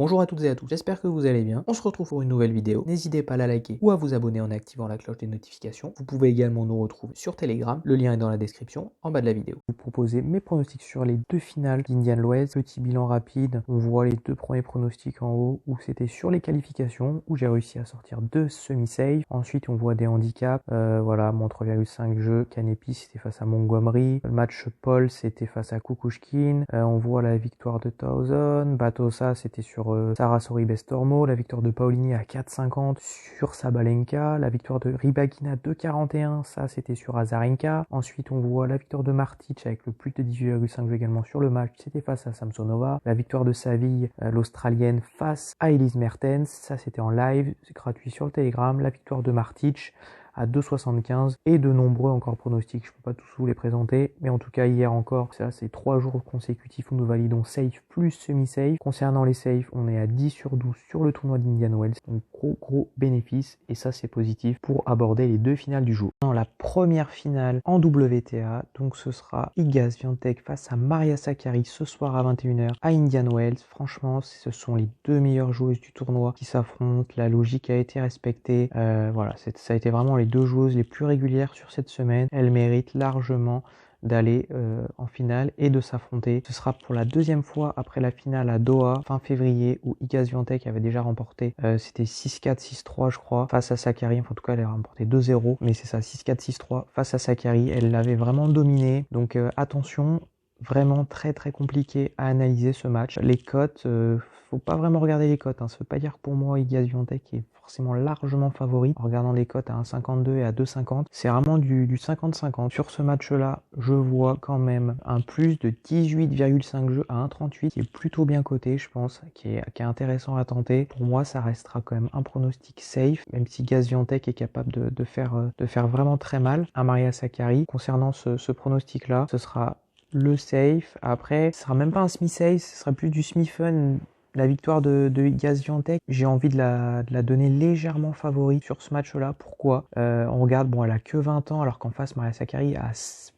Bonjour à toutes et à tous, j'espère que vous allez bien. On se retrouve pour une nouvelle vidéo. N'hésitez pas à la liker ou à vous abonner en activant la cloche des notifications. Vous pouvez également nous retrouver sur Telegram, le lien est dans la description en bas de la vidéo. Je vais vous proposer mes pronostics sur les deux finales d'Indian Wells. Petit bilan rapide, on voit les deux premiers pronostics en haut où c'était sur les qualifications où j'ai réussi à sortir deux semi-safe. Ensuite on voit des handicaps, voilà, mon 3,5 jeu, Kanepi c'était face à Montgomery. Le match Paul c'était face à Kukushkin. On voit la victoire de Towson. Batosa c'était sur Sarah Sorribes-Tormo, la victoire de Paolini à 4,50 sur Sabalenka, la victoire de Rybakina 2,41, ça c'était sur Azarenka. Ensuite on voit la victoire de Martic avec le plus de 18,5 jeux également sur le match, c'était face à Samsonova. La victoire de Saville, l'Australienne, face à Elise Mertens, ça c'était en live, c'est gratuit sur le Telegram. La victoire de Martic à 2,75 et de nombreux encore pronostics. Je peux pas tous vous les présenter, mais en tout cas hier encore, ça c'est 3 jours consécutifs où nous validons safe plus semi-safe. Concernant les safes, on est à 10 sur 12 sur le tournoi d'Indian Wells, donc gros bénéfice et ça c'est positif pour aborder les deux finales du jour. Dans la première finale en WTA, donc ce sera Iga Swiatek face à Maria Sakkari ce soir à 21h à Indian Wells. Franchement, ce sont les deux meilleures joueuses du tournoi qui s'affrontent, la logique a été respectée, voilà, ça a été vraiment les deux joueuses les plus régulières sur cette semaine. Elles méritent largement d'aller en finale et de s'affronter. Ce sera pour la deuxième fois après la finale à Doha fin février où Iga Swiatek avait déjà remporté, c'était 6-4, 6-3 je crois, face à Sakkari. Enfin, en tout cas elle a remporté 2-0, mais c'est ça, 6-4, 6-3 face à Sakkari. Elle l'avait vraiment dominé, donc attention, vraiment très compliqué à analyser ce match. Les cotes, faut pas vraiment regarder les cotes, hein. Ça veut pas dire que pour moi Iga Swiatek est forcément largement favori en regardant les cotes à 1,52 et à 2,50. C'est vraiment du 50-50. Sur ce match-là, je vois quand même un plus de 18,5 jeux à 1,38 qui est plutôt bien coté, je pense, qui est intéressant à tenter. Pour moi, ça restera quand même un pronostic safe, même si Iga Swiatek est capable de faire vraiment très mal à Maria Sakkari. Concernant ce pronostic-là, ce sera le safe. Après, ce sera même pas un semi-safe, ce sera plus du semi-fun. La victoire de Iga Swiatek, j'ai envie de la donner légèrement favori sur ce match-là. Pourquoi on regarde, bon, elle a que 20 ans, alors qu'en face, Maria Sakkari a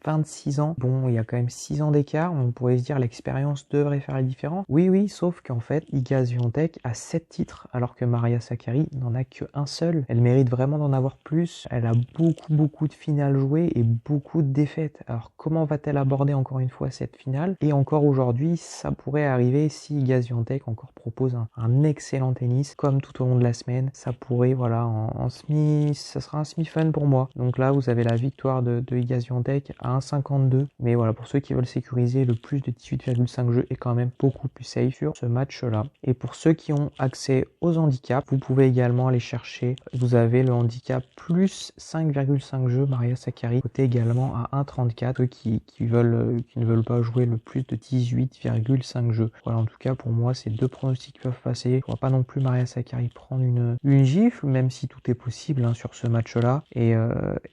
26 ans. Bon, il y a quand même 6 ans d'écart. On pourrait se dire l'expérience devrait faire la différence. Oui, sauf qu'en fait, Iga Swiatek a 7 titres, alors que Maria Sakkari n'en a qu'un seul. Elle mérite vraiment d'en avoir plus. Elle a beaucoup de finales jouées et beaucoup de défaites. Alors, comment va-t-elle aborder encore une fois cette finale? Et encore aujourd'hui, ça pourrait arriver si Iga Swiatek propose un excellent tennis comme tout au long de la semaine. Ça pourrait, voilà, en semi, ça sera un semi-fun pour moi. Donc là, vous avez la victoire de Iga Swiatek à 1,52. Mais voilà, pour ceux qui veulent sécuriser, le plus de 18,5 jeux est quand même beaucoup plus safe sur ce match-là. Et pour ceux qui ont accès aux handicaps, vous pouvez également aller chercher, vous avez le handicap plus 5,5 jeux Maria Sakkari, côté également à 1,34. Ceux qui ne veulent pas jouer le plus de 18,5 jeux. Voilà, en tout cas, pour moi, c'est deux pronostics peuvent passer. Je vois pas non plus Maria Sakkari prendre une gifle, même si tout est possible, hein, sur ce match-là, et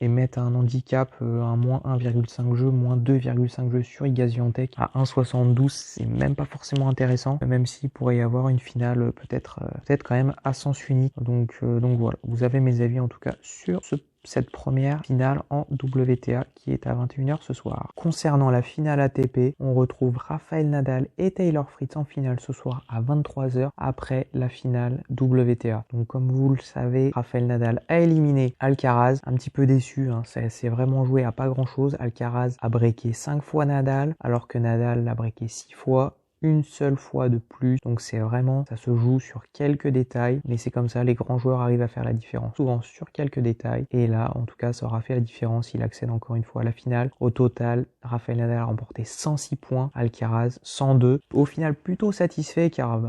mettre un handicap à moins 1,5 jeu, moins 2,5 jeux sur Iga Swiatek à 1,72, c'est même pas forcément intéressant, même s'il pourrait y avoir une finale peut-être quand même à sens unique. Donc voilà, vous avez mes avis en tout cas sur cette première finale en WTA qui est à 21h ce soir. Concernant la finale ATP, on retrouve Rafael Nadal et Taylor Fritz en finale ce soir à 23h après la finale WTA. Donc comme vous le savez, Rafael Nadal a éliminé Alcaraz, un petit peu déçu, hein, c'est vraiment joué à pas grand chose. Alcaraz a breaké 5 fois Nadal alors que Nadal l'a breaké 6 fois. Une seule fois de plus, donc c'est vraiment, ça se joue sur quelques détails, mais c'est comme ça, les grands joueurs arrivent à faire la différence, souvent sur quelques détails, et là, en tout cas, ça aura fait la différence, il accède encore une fois à la finale. Au total, Rafael Nadal a remporté 106 points, Alcaraz 102, au final plutôt satisfait, car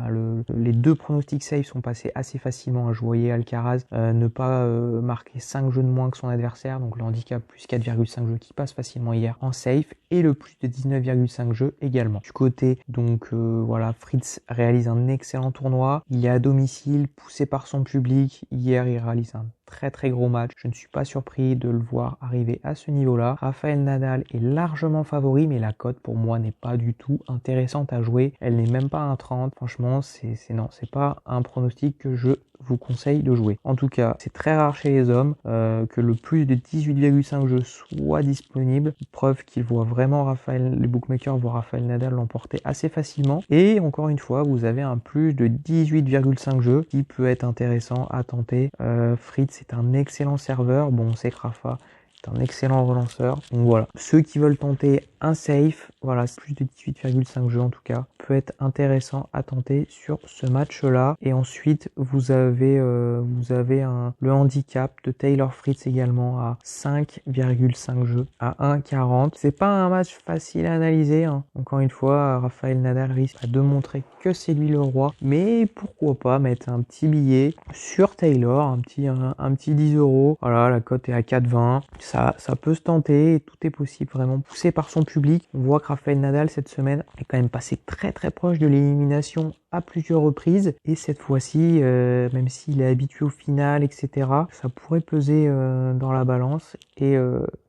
les deux pronostics safe sont passés assez facilement. Je voyais Alcaraz ne pas marquer 5 jeux de moins que son adversaire, donc le handicap plus 4,5 jeux qui passe facilement hier en safe, et le plus de 19,5 jeux également. Du côté, donc voilà, Fritz réalise un excellent tournoi, il est à domicile, poussé par son public. Hier, il réalise un très gros match. Je ne suis pas surpris de le voir arriver à ce niveau-là. Rafael Nadal est largement favori, mais la cote pour moi n'est pas du tout intéressante à jouer. Elle n'est même pas à 1,30. Franchement, c'est pas un pronostic que je vous conseille de jouer. En tout cas, c'est très rare chez les hommes que le plus de 18,5 jeux soit disponible. Preuve qu'ils voient vraiment les bookmakers voient Rafael Nadal l'emporter assez facilement. Et encore une fois, vous avez un plus de 18,5 jeux qui peut être intéressant à tenter. Fritz est un excellent serveur. Bon, on sait que Rafa est un excellent relanceur. Donc voilà, ceux qui veulent tenter un safe, voilà, c'est plus de 18,5 jeux en tout cas, peut être intéressant à tenter sur ce match-là. Et ensuite, vous avez le handicap de Taylor Fritz également à 5,5 jeux, à 1,40. C'est pas un match facile à analyser, hein. Encore une fois, Rafael Nadal risque de montrer que c'est lui le roi, mais pourquoi pas mettre un petit billet sur Taylor, un petit 10 €. Voilà, la cote est à 4,20. Ça peut se tenter, tout est possible, vraiment poussé par son public. On voit que Rafael Nadal cette semaine est quand même passé très très proche de l'élimination à plusieurs reprises, et cette fois-ci, même s'il est habitué au final, etc., ça pourrait peser dans la balance, et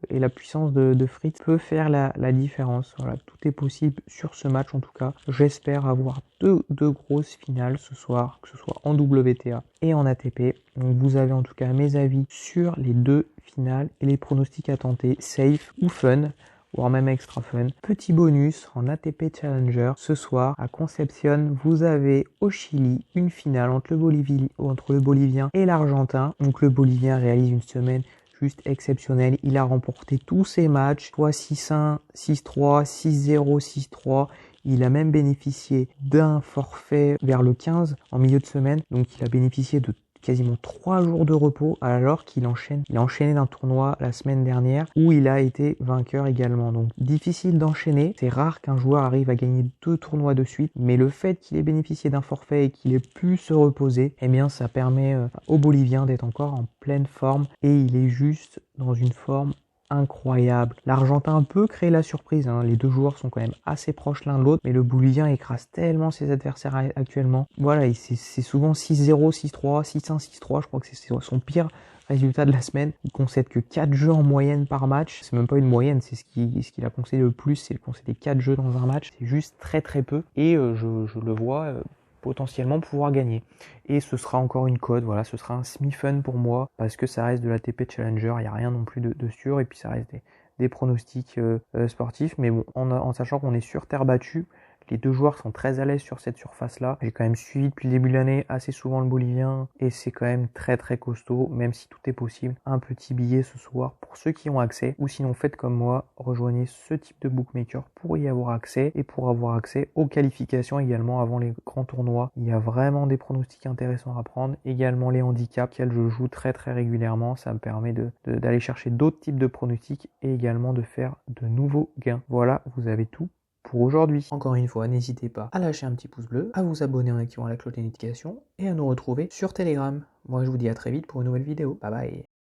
la puissance de Fritz peut faire la différence. Voilà, tout est possible sur ce match en tout cas. J'espère avoir deux grosses finales ce soir, que ce soit en WTA et en ATP. Donc vous avez en tout cas mes avis sur les deux finales et les pronostics à tenter, safe ou fun, voire même extra fun. Petit bonus en ATP Challenger, ce soir à Concepción, vous avez au Chili une finale entre le Bolivien et l'Argentin. Donc le Bolivien réalise une semaine juste exceptionnelle. Il a remporté tous ses matchs, soit 6-1, 6-3, 6-0, 6-3. Il a même bénéficié d'un forfait vers le 15 en milieu de semaine. Donc il a bénéficié de quasiment 3 jours de repos, alors qu'il il a enchaîné d'un tournoi la semaine dernière où il a été vainqueur également. Donc difficile d'enchaîner. C'est rare qu'un joueur arrive à gagner 2 tournois de suite, mais le fait qu'il ait bénéficié d'un forfait et qu'il ait pu se reposer, eh bien ça permet aux Boliviens d'être encore en pleine forme, et il est juste dans une forme incroyable. L'Argentin peut créer la surprise, hein. Les deux joueurs sont quand même assez proches l'un de l'autre, mais le Bolivien écrase tellement ses adversaires actuellement. Voilà, c'est souvent 6-0, 6-3, 6-1, 6-3, je crois que c'est son pire résultat de la semaine. Il concède que 4 jeux en moyenne par match. C'est même pas une moyenne, c'est ce qu'il a concédé le plus, c'est de concéder 4 jeux dans un match. C'est juste très très peu, et je le vois potentiellement pouvoir gagner. Et ce sera encore une cote, voilà, ce sera un semi-fun pour moi, parce que ça reste de la l'ATP Challenger, il n'y a rien non plus de sûr, et puis ça reste des pronostics sportifs, mais bon, en sachant qu'on est sur terre battue, les deux joueurs sont très à l'aise sur cette surface-là. J'ai quand même suivi depuis le début de l'année assez souvent le Bolivien, et c'est quand même très très costaud, même si tout est possible. Un petit billet ce soir pour ceux qui ont accès, ou sinon faites comme moi, rejoignez ce type de bookmaker pour y avoir accès, et pour avoir accès aux qualifications également avant les grands tournois. Il y a vraiment des pronostics intéressants à prendre, également les handicaps auxquels je joue très très régulièrement. Ça me permet d'aller chercher d'autres types de pronostics, et également de faire de nouveaux gains. Voilà, vous avez tout pour aujourd'hui. Encore une fois, n'hésitez pas à lâcher un petit pouce bleu, à vous abonner en activant la cloche des notifications, et à nous retrouver sur Telegram. Moi je vous dis à très vite pour une nouvelle vidéo. Bye bye.